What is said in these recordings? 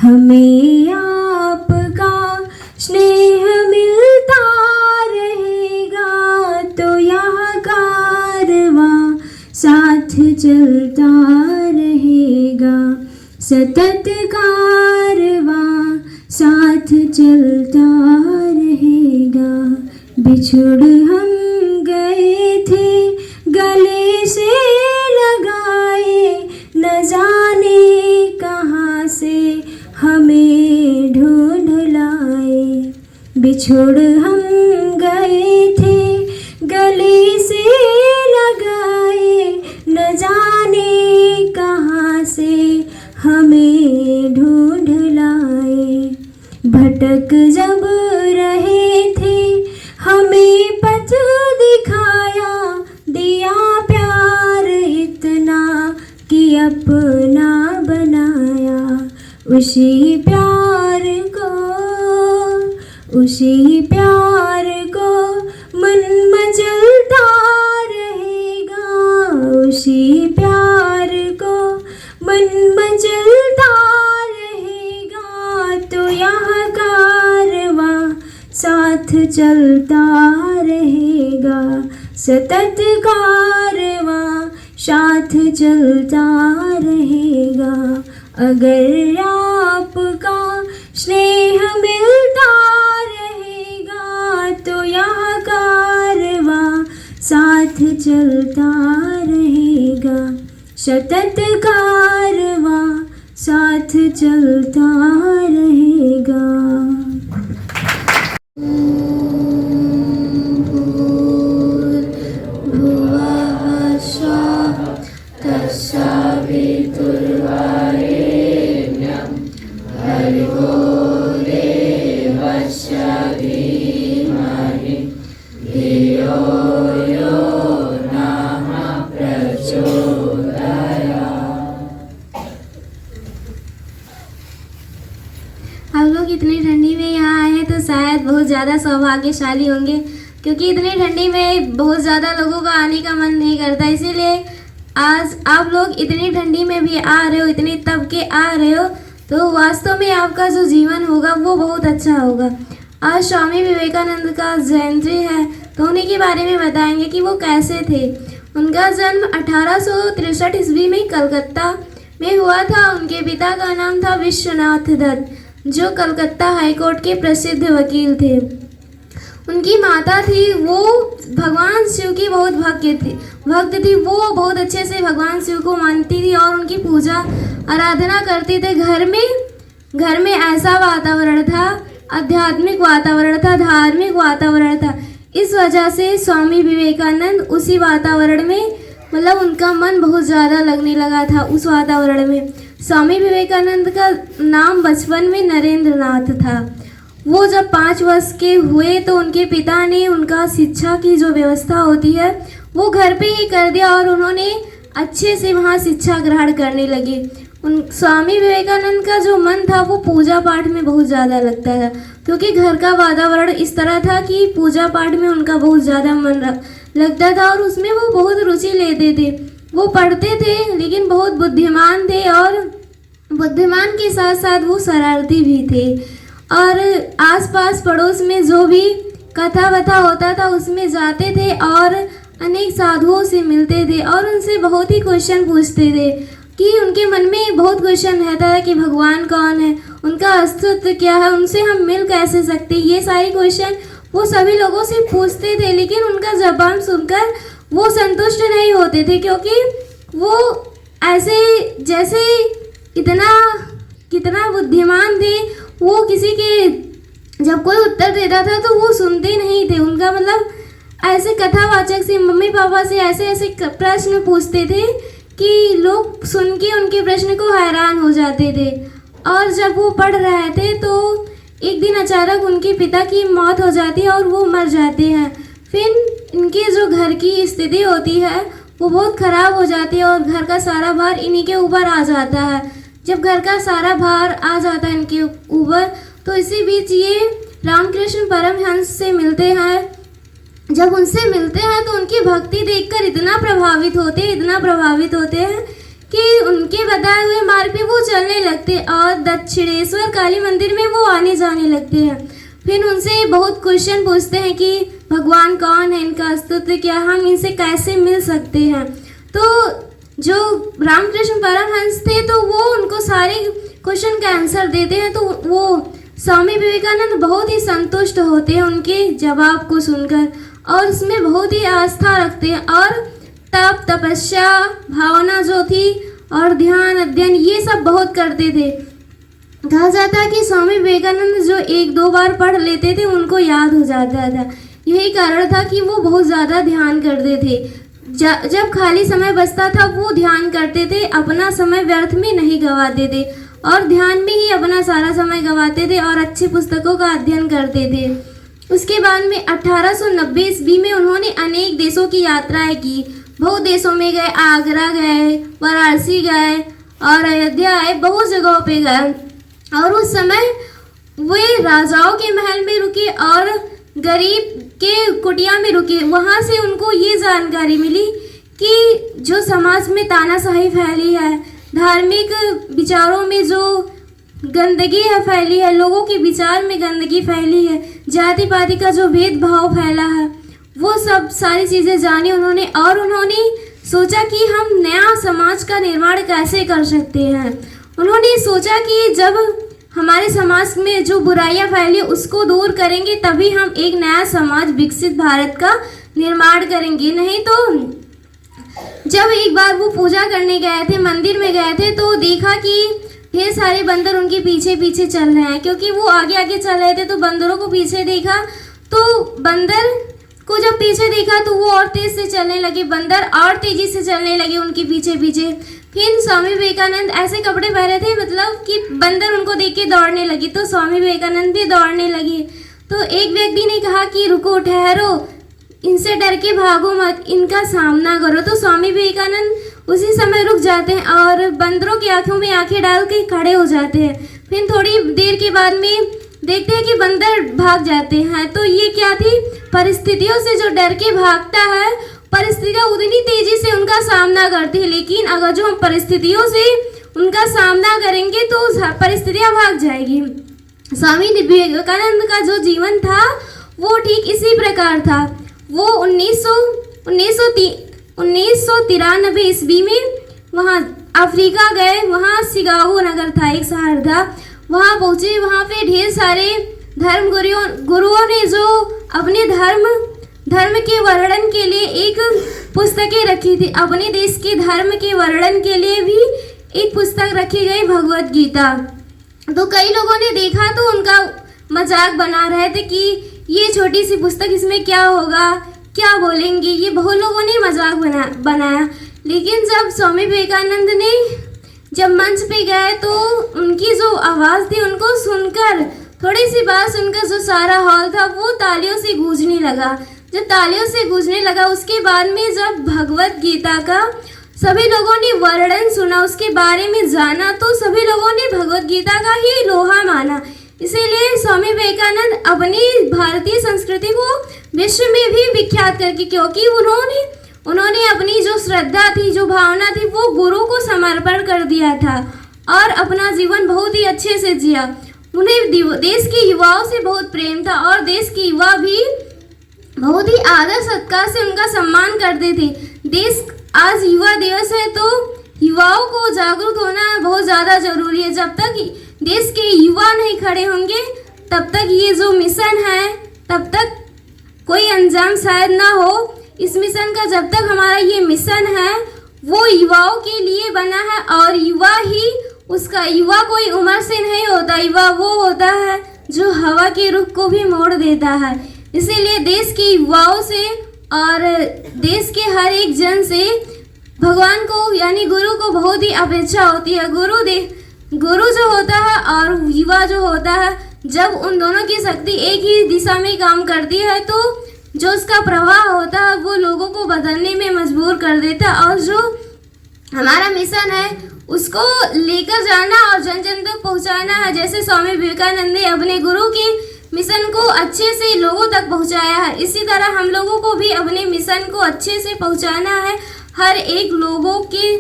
हमें आपका स्नेह मिलता रहेगा तो यह कारवां साथ चलता रहेगा, सतत कारवां साथ चलता रहेगा। बिछुड़ हम गए थे गले से लगाए, न जाने कहाँ से हमें ढूंढ लाए। बिछुड़ हम गए थे गले से लगाए, न जाने कहाँ से हमें ढूंढ लाए। भटक जब रहे थे हमें पथ दिखाया, दिया प्यार इतना कि अपना बनाया। उसी प्यार को मन मचलता रहेगा, उसी प्यार को मन मचलता रहेगा तो यह कारवां साथ चलता रहेगा, सतत कारवां साथ चलता रहेगा। अगर आपका स्नेह मिलता रहेगा तो यह कारवां साथ चलता रहेगा, सतत कारवां साथ चलता रहेगा। आप लोग इतनी ठंडी में यहाँ आए हैं तो शायद बहुत ज़्यादा सौभाग्यशाली होंगे, क्योंकि इतनी ठंडी में बहुत ज़्यादा लोगों का आने का मन नहीं करता। इसीलिए आज आप लोग इतनी ठंडी में भी आ रहे हो, इतनी तप के आ रहे हो, तो वास्तव में आपका जो जीवन होगा वो बहुत अच्छा होगा। आज स्वामी विवेकानंद का जयंती है, तो उन्हीं के बारे में बताएंगे कि वो कैसे थे। उनका जन्म 1863 ईस्वी में कलकत्ता में हुआ था। उनके पिता का नाम था विश्वनाथ दत्त, जो कलकत्ता हाईकोर्ट के प्रसिद्ध वकील थे। उनकी माता थी, वो भगवान शिव की बहुत भक्त थी। वो बहुत अच्छे से भगवान शिव को मानती थी और उनकी पूजा आराधना करती थी। घर में ऐसा वातावरण था, आध्यात्मिक वातावरण था, धार्मिक वातावरण था। इस वजह से स्वामी विवेकानंद उसी वातावरण में, मतलब उनका मन बहुत ज़्यादा लगने लगा था उस वातावरण में। स्वामी विवेकानंद का नाम बचपन में नरेंद्र नाथ था। वो जब 5 वर्ष के हुए तो उनके पिता ने उनका शिक्षा की जो व्यवस्था होती है वो घर पे ही कर दिया और उन्होंने अच्छे से वहाँ शिक्षा ग्रहण करने लगे। स्वामी विवेकानंद का जो मन था वो पूजा पाठ में बहुत ज़्यादा लगता था, क्योंकि घर का वातावरण इस तरह था कि पूजा पाठ में उनका बहुत ज़्यादा मन लगता था और उसमें वो बहुत रुचि लेते थे। वो पढ़ते थे लेकिन बहुत बुद्धिमान थे और बुद्धिमान के साथ साथ वो शरारती भी थे। और आसपास पड़ोस में जो भी कथा वथा होता था उसमें जाते थे और अनेक साधुओं से मिलते थे और उनसे बहुत ही क्वेश्चन पूछते थे कि उनके मन में बहुत क्वेश्चन रहता था कि भगवान कौन है, उनका अस्तित्व क्या है, उनसे हम मिल कैसे सकते। ये सारे क्वेश्चन वो सभी लोगों से पूछते थे, लेकिन उनका जवाब सुनकर वो संतुष्ट नहीं होते थे, क्योंकि वो ऐसे जैसे कितना बुद्धिमान थे। वो किसी के जब कोई उत्तर देता था तो वो सुनते नहीं थे। उनका मतलब ऐसे कथावाचक से, मम्मी पापा से ऐसे प्रश्न पूछते थे कि लोग सुन के उनके प्रश्न को हैरान हो जाते थे। और जब वो पढ़ रहे थे तो एक दिन अचानक उनके पिता की मौत हो जाती है और वो मर जाते हैं। फिर इनके जो घर की स्थिति होती है वो बहुत ख़राब हो जाती है और घर का सारा भार इन्हीं के ऊपर आ जाता है। जब घर का सारा भार आ जाता है इनके ऊपर तो इसी बीच ये रामकृष्ण परमहंस से मिलते हैं। जब उनसे मिलते हैं तो उनकी भक्ति देखकर इतना प्रभावित होते हैं कि उनके बताए हुए मार्ग पे वो चलने लगते और दक्षिणेश्वर काली मंदिर में वो आने जाने लगते हैं। फिर उनसे बहुत क्वेश्चन पूछते हैं कि भगवान कौन है, इनका अस्तित्व क्या, हम इनसे कैसे मिल सकते हैं। तो जो रामकृष्ण परमहंस थे तो वो उनको सारे क्वेश्चन का आंसर देते हैं। तो वो स्वामी विवेकानंद बहुत ही संतुष्ट होते हैं उनके जवाब को सुनकर और उसमें बहुत ही आस्था रखते हैं और तप तपस्या भावना जो थी और ध्यान अध्ययन ये सब बहुत करते थे। कहा जाता है कि स्वामी विवेकानंद जो एक दो बार पढ़ लेते थे उनको याद हो जाता था। यही कारण था कि वो बहुत ज़्यादा ध्यान करते थे। जब खाली समय बचता था वो ध्यान करते थे, अपना समय व्यर्थ में नहीं गंवाते थे और ध्यान में ही अपना सारा समय गंवाते थे और अच्छी पुस्तकों का अध्ययन करते थे। उसके बाद में 1890 ईस्वी में उन्होंने अनेक देशों की यात्राएं की। बहुत देशों में गए, आगरा गए, वाराणसी गए और अयोध्या आए, बहुत जगहों पे गए। और उस समय वे राजाओं के महल में रुके और गरीब के कुटिया में रुके। वहाँ से उनको ये जानकारी मिली कि जो समाज में तानाशाही फैली है, धार्मिक विचारों में जो गंदगी है फैली है, लोगों के विचार में गंदगी फैली है, जाति पाति का जो भेदभाव फैला है, वो सब सारी चीज़ें जानी उन्होंने। और उन्होंने सोचा कि हम नया समाज का निर्माण कैसे कर सकते हैं। उन्होंने सोचा कि जब हमारे समाज में जो बुराइयां फैली उसको दूर करेंगे तभी हम एक नया समाज विकसित भारत का निर्माण करेंगे। नहीं तो जब एक बार वो पूजा करने गए थे, मंदिर में गए थे, तो देखा कि ढेर सारे बंदर उनके पीछे पीछे चल रहे हैं। क्योंकि वो आगे आगे चल रहे थे तो बंदरों को पीछे देखा, तो बंदर को जब पीछे देखा तो वो और तेज से चलने लगे, बंदर और तेजी से चलने लगे उनके पीछे पीछे। फिर स्वामी विवेकानंद ऐसे कपड़े पहने थे मतलब कि बंदर उनको देख के दौड़ने लगी, तो स्वामी विवेकानंद भी दौड़ने लगे। तो एक व्यक्ति ने कहा कि रुको, ठहरो, इनसे डर के भागो मत, इनका सामना करो। तो स्वामी विवेकानंद उसी समय रुक जाते हैं और बंदरों की आंखों में आंखें डाल के खड़े हो जाते हैं। फिर थोड़ी देर के बाद में देखते हैं कि बंदर भाग जाते हैं। तो ये क्या थी, परिस्थितियों से जो डर के भागता है परिस्थितियाँ उतनी तेजी से उनका सामना करती है, लेकिन अगर जो हम परिस्थितियों से उनका सामना करेंगे तो परिस्थितियाँ भाग जाएगी। स्वामी विवेकानंद का जो जीवन था वो ठीक इसी प्रकार था। वो 1993 ईस्वी में वहाँ अफ्रीका गए। वहाँ शिकागो नगर था, एक शहर था, वहाँ पहुँचे। वहाँ पे ढेर सारे धर्म गुरुओं ने जो अपने धर्म के वर्णन के लिए एक पुस्तकें रखी थी। अपने देश के धर्म के वर्णन के लिए भी एक पुस्तक रखी गई, भगवत गीता। तो कई लोगों ने देखा तो उनका मजाक बना रहे थे कि ये छोटी सी पुस्तक, इसमें क्या होगा, क्या बोलेंगे, ये बहुत लोगों ने मजाक बनाया। लेकिन जब स्वामी विवेकानंद ने जब मंच पे गए तो उनकी जो आवाज़ थी उनको सुनकर, थोड़ी सी बात सुनकर जो सारा हॉल था वो तालियों से गूंजने लगा। जब तालियों से गूंजने लगा उसके बाद में जब भगवत गीता का सभी लोगों ने वर्णन सुना, उसके बारे में जाना, तो सभी लोगों ने भगवत गीता का ही लोहा माना। इसीलिए स्वामी विवेकानंद अपनी भारतीय संस्कृति को विश्व में भी विख्यात करके, क्योंकि उन्होंने अपनी जो श्रद्धा थी, जो भावना थी, वो गुरु को समर्पण कर दिया था और अपना जीवन बहुत ही अच्छे से जिया। उन्हें देश के युवाओं से बहुत प्रेम था और देश के युवा भी बहुत ही आदर सत्कार से उनका सम्मान करते थे। देश आज युवा दिवस है तो युवाओं को जागरूक होना बहुत ज़्यादा ज़रूरी है। जब तक देश के युवा नहीं खड़े होंगे तब तक ये जो मिशन है तब तक कोई अंजाम शायद ना हो। इस मिशन का जब तक हमारा ये मिशन है वो युवाओं के लिए बना है और युवा ही उसका, युवा कोई उम्र से नहीं होता, युवा वो होता है जो हवा के रुख को भी मोड़ देता है। इसीलिए देश के युवाओं से और देश के हर एक जन से भगवान को यानी गुरु को बहुत ही अपेक्षा होती है। गुरु जो होता है और युवा जो होता है, जब उन दोनों की शक्ति एक ही दिशा में काम करती है तो जो उसका प्रभाव होता है वो लोगों को बदलने में मजबूर कर देता है। और जो हमारा मिशन है उसको लेकर जाना और जन जन तक पहुँचाना है। जैसे स्वामी विवेकानंद ने अपने गुरु के मिशन को अच्छे से लोगों तक पहुंचाया है, इसी तरह हम लोगों को भी अपने मिशन को अच्छे से पहुंचाना है। हर एक लोगों के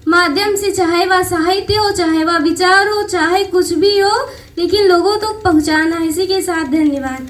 माध्यम से, चाहे वह साहित्य हो, चाहे वह विचार हो, चाहे कुछ भी हो, लेकिन लोगों तक पहुंचाना है। इसी के साथ धन्यवाद।